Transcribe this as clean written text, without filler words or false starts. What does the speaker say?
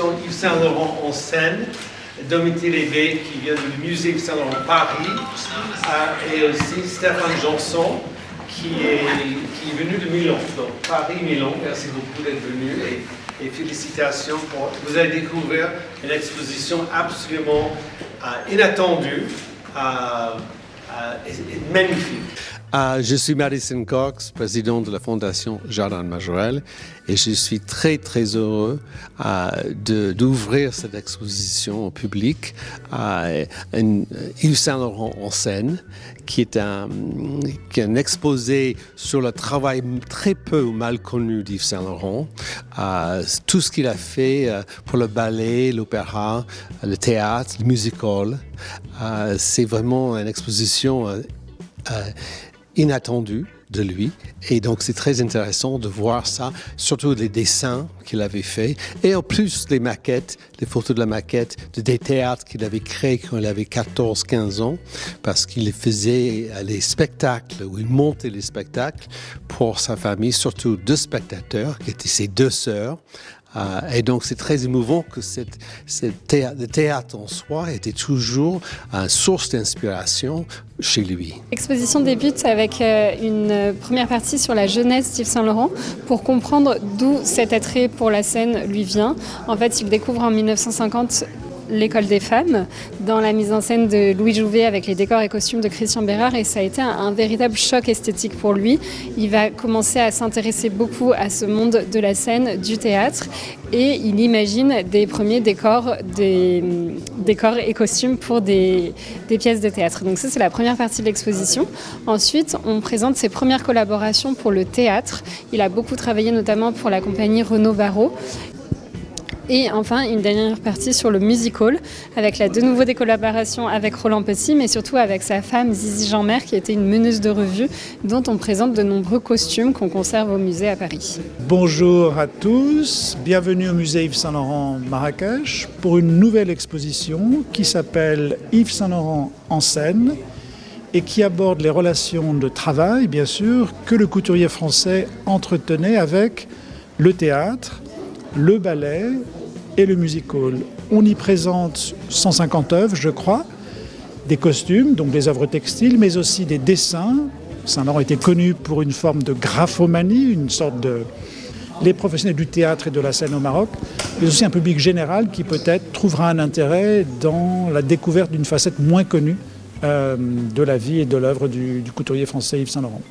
l'exposition Yves Saint Laurent en scène, Domitille Lévesque qui vient du musée Yves Saint Laurent Paris, et aussi Stéphane Janson qui est venu de Milan, donc Paris-Milan. Merci beaucoup d'être venu et félicitations pour. Vous allez découvrir une exposition absolument inattendue et magnifique. Je suis Madison Cox, président de la Fondation Jardin Majorelle, et je suis très très heureux d'ouvrir cette exposition au public Yves Saint Laurent en scène, qui est un exposé sur le travail très peu ou mal connu d'Yves Saint Laurent, tout ce qu'il a fait pour le ballet, l'opéra, le théâtre, le musical. C'est vraiment une exposition inattendu de lui, et donc c'est très intéressant de voir ça, surtout les dessins qu'il avait faits, et en plus les maquettes, les photos de la maquette, des théâtres qu'il avait créés quand il avait 14-15 ans, parce qu'il faisait les spectacles, ou il montait les spectacles pour sa famille, surtout 2 spectateurs, qui étaient ses 2 sœurs. Et donc c'est très émouvant que le théâtre en soi était toujours une source d'inspiration chez lui. L'exposition débute avec une première partie sur la jeunesse d'Yves Saint Laurent pour comprendre d'où cet attrait pour la scène lui vient. En fait, il découvre en 1950 l'école des femmes, dans la mise en scène de Louis Jouvet avec les décors et costumes de Christian Bérard, et ça a été un véritable choc esthétique pour lui. Il va commencer à s'intéresser beaucoup à ce monde de la scène, du théâtre, et il imagine des premiers décors et costumes pour des pièces de théâtre. Donc ça, c'est la première partie de l'exposition. Ensuite, on présente ses premières collaborations pour le théâtre. Il a beaucoup travaillé notamment pour la compagnie Renaud-Barreau. Et enfin, une dernière partie sur le musical, avec de nouveau des collaborations avec Roland Petit, mais surtout avec sa femme Zizi Jeanmer, qui était une meneuse de revue, dont on présente de nombreux costumes qu'on conserve au musée à Paris. Bonjour à tous, bienvenue au musée Yves Saint Laurent Marrakech pour une nouvelle exposition qui s'appelle Yves Saint Laurent en scène et qui aborde les relations de travail, bien sûr, que le couturier français entretenait avec le théâtre, le ballet et le musical. On y présente 150 œuvres, je crois, des costumes, donc des œuvres textiles, mais aussi des dessins. Saint Laurent était connu pour une forme de graphomanie, une sorte de... Les professionnels du théâtre et de la scène au Maroc, mais aussi un public général qui peut-être trouvera un intérêt dans la découverte d'une facette moins connue de la vie et de l'œuvre du couturier français Yves Saint Laurent.